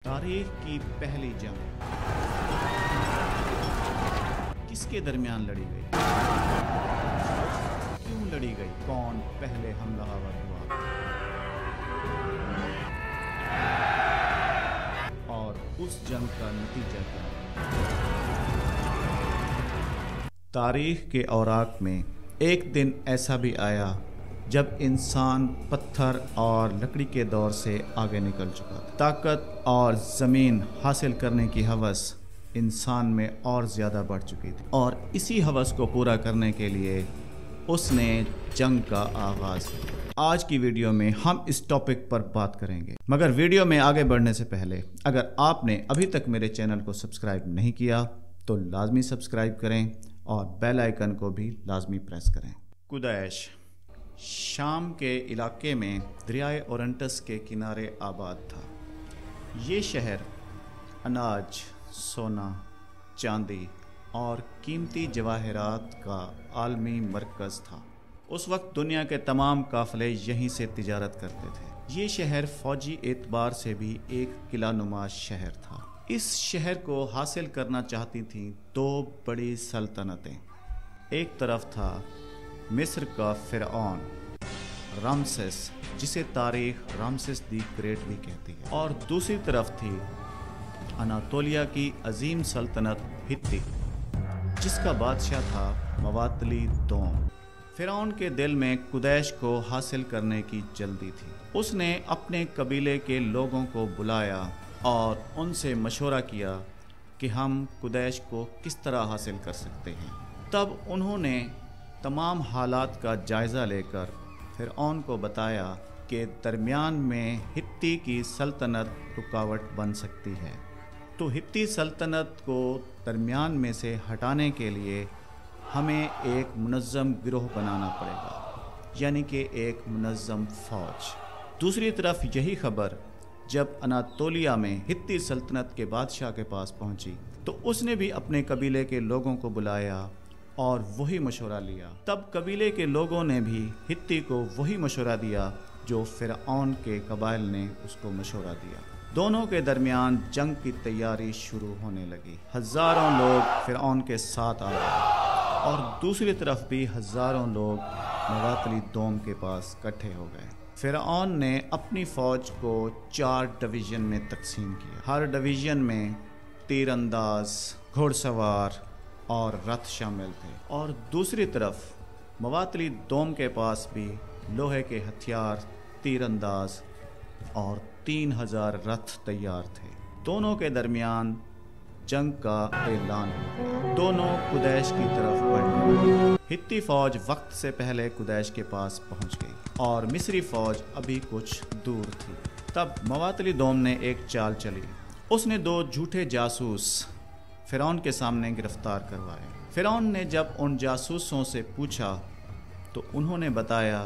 तारीख की पहली जंग किसके दरमियान लड़ी गई, क्यों लड़ी गई, कौन पहले हमलावर हुआ और उस जंग का नतीजा क्या। तारीख के औराक में एक दिन ऐसा भी आया जब इंसान पत्थर और लकड़ी के दौर से आगे निकल चुका था। ताकत और ज़मीन हासिल करने की हवस इंसान में और ज़्यादा बढ़ चुकी थी और इसी हवस को पूरा करने के लिए उसने जंग का आगाज़ किया। आज की वीडियो में हम इस टॉपिक पर बात करेंगे, मगर वीडियो में आगे बढ़ने से पहले अगर आपने अभी तक मेरे चैनल को सब्सक्राइब नहीं किया तो लाजमी सब्सक्राइब करें और बेल आइकन को भी लाजमी प्रेस करें। कुदैश शाम के इलाके में दरियाए ओरंटस के किनारे आबाद था। ये शहर अनाज, सोना, चांदी और कीमती जवाहरात का आलमी मरकज़ था। उस वक्त दुनिया के तमाम काफ़िले यहीं से तिजारत करते थे। ये शहर फ़ौजी एतबार से भी एक किलानुमा शहर था। इस शहर को हासिल करना चाहती थीं दो बड़ी सल्तनतें। एक तरफ था मिस्र का फ़िरऔन रामसेस, जिसे तारीख़ रामसेस दी ग्रेट भी कहती है, और दूसरी तरफ थी अनातोलिया की अजीम सल्तनत हित्ती, जिसका बादशाह था मवातली दोम। फ़िरऔन के दिल में कुदैश को हासिल करने की जल्दी थी। उसने अपने कबीले के लोगों को बुलाया और उनसे मशवरा किया कि हम कुदैश को किस तरह हासिल कर सकते हैं। तब उन्होंने तमाम हालात का जायज़ा लेकर फ़िरऔन को बताया कि दरमियान में हित्ती की सल्तनत रुकावट बन सकती है, तो हित्ती सल्तनत को दरमियान में से हटाने के लिए हमें एक मुनज़्ज़म गिरोह बनाना पड़ेगा, यानी कि एक मुनज़्ज़म फ़ौज। दूसरी तरफ यही खबर जब अनातोलिया में हित्ती सल्तनत के बादशाह के पास पहुंची तो उसने भी अपने कबीले के लोगों को बुलाया और वही मशवरा लिया। तब कबीले के लोगों ने भी हित्ती को वही मशवरा दिया जो फ़िरऔन के कबाइल ने उसको मशवरा दिया। दोनों के दरमियान जंग की तैयारी शुरू होने लगी। हज़ारों लोग फ़िरऔन के साथ आ गए और दूसरी तरफ भी हज़ारों लोग मवातली दोम के पास इकट्ठे हो गए। फ़िरऔन ने अपनी फ़ौज को 4 डिवीज़न में तकसीम किया। हर डिवीज़न में तीरंदाज, घुड़सवार और रथ शामिल थे, और दूसरी तरफ मवातली दोम के पास भी लोहे के हथियार, तीरंदाज और 3000 रथ तैयार थे। दोनों के दरमियान जंग का ऐलान हुआ। दोनों कुदैश की तरफ बढ़े। हित्ती फ़ौज वक्त से पहले कुदैश के पास पहुंच गई और मिस्री फ़ौज अभी कुछ दूर थी। तब मवातली दोम ने एक चाल चली। उसने 2 झूठे जासूस फ़िरऔन के सामने गिरफ्तार करवाए। फ़िरऔन ने जब उन जासूसों से पूछा तो उन्होंने बताया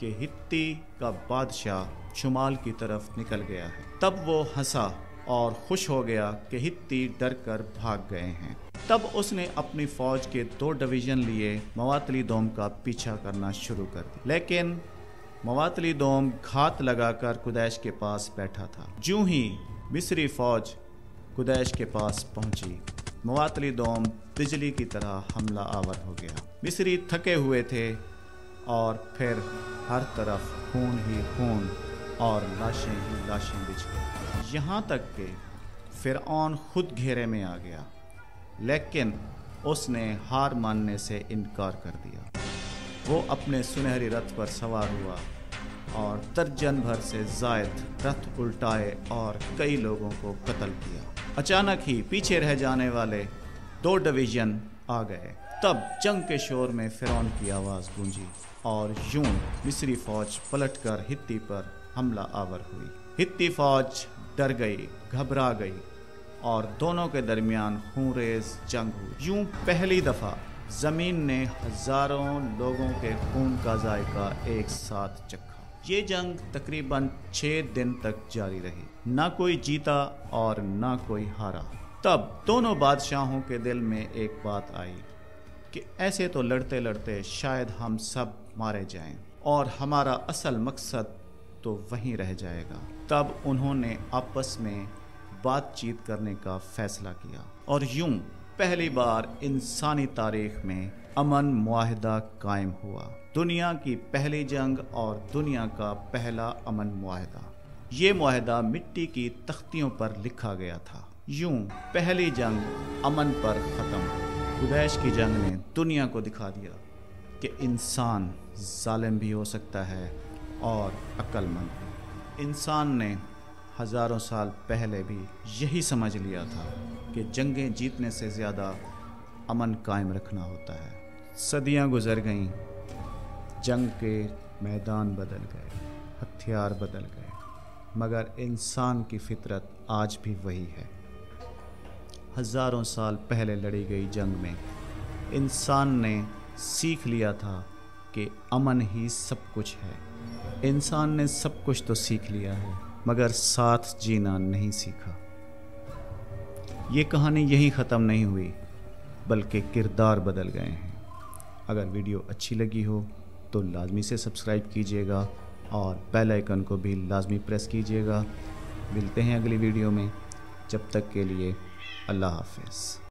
कि हित्ती का बादशाह शुमाल की तरफ निकल गया है। तब वो हंसा और खुश हो गया कि हित्ती डर कर भाग गए हैं। तब उसने अपनी फ़ौज के 2 डिवीज़न लिए मवातली दोम का पीछा करना शुरू कर दिया, लेकिन मवातली दोम घात लगाकर कुदैश के पास बैठा था। ज्यों ही मिस्री फ़ौज कुदैश के पास पहुंची, मवातली दोम बिजली की तरह हमला आवर हो गया। मिस्री थके हुए थे और फिर हर तरफ खून ही खून और लाशें ही लाशें बिछ गई, यहाँ तक कि फ़िरऔन खुद घेरे में आ गया, लेकिन उसने हार मानने से इनकार कर दिया। वो अपने सुनहरी रथ पर सवार हुआ और दर्जन भर से ज़ायद रथ उल्टाए और कई लोगों को कत्ल किया। अचानक ही पीछे रह जाने वाले 2 डिवीज़न आ गए। तब जंग के शोर में फ़िरऔन की आवाज़ गूंजी और यूं मिस्री फ़ौज पलटकर हित्ती पर हमला आवर हुई। हित्ती फ़ौज डर गई, घबरा गई और दोनों के दरमियान खूनरेज़ जंग हुई। यूं पहली दफ़ा ज़मीन ने हज़ारों लोगों के खून का जायका एक साथ चखा। ये जंग तकरीबन 6 दिन तक जारी रही। ना कोई जीता और ना कोई हारा। तब दोनों बादशाहों के दिल में एक बात आई कि ऐसे तो लड़ते लड़ते शायद हम सब मारे जाएं और हमारा असल मकसद तो वहीं रह जाएगा। तब उन्होंने आपस में بات چیت کرنے کا فیصلہ کیا، اور یوں پہلی بار انسانی تاریخ میں امن معاہدہ قائم ہوا۔ دنیا کی پہلی جنگ اور دنیا کا پہلا امن معاہدہ۔ یہ معاہدہ مٹی کی تختیوں پر لکھا گیا تھا۔ یوں پہلی جنگ امن پر ختم۔ قریش کی جنگ نے دنیا کو دکھا دیا کہ انسان ظالم بھی ہو سکتا ہے اور عقل مند بھی۔ انسان نے ہزاروں سال پہلے بھی یہی سمجھ لیا تھا کہ جنگیں جیتنے سے زیادہ امن قائم رکھنا ہوتا ہے۔ صدیاں گزر گئیں، جنگ کے میدان بدل گئے، ہتھیار بدل گئے، مگر انسان کی فطرت آج بھی وہی ہے۔ ہزاروں سال پہلے لڑی گئی جنگ میں انسان نے سیکھ لیا تھا کہ امن ہی سب کچھ ہے۔ انسان نے سب کچھ تو سیکھ لیا ہے مگر ساتھ جینا نہیں سیکھا۔ یہ کہانی یہیں ختم نہیں ہوئی بلکہ کردار بدل گئے ہیں۔ اگر ویڈیو اچھی لگی ہو تو لازمی سے سبسکرائب کیجیے گا اور بیل آئیکن کو بھی لازمی پریس کیجیے گا۔ ملتے ہیں اگلی ویڈیو میں، جب تک کے لیے اللہ حافظ۔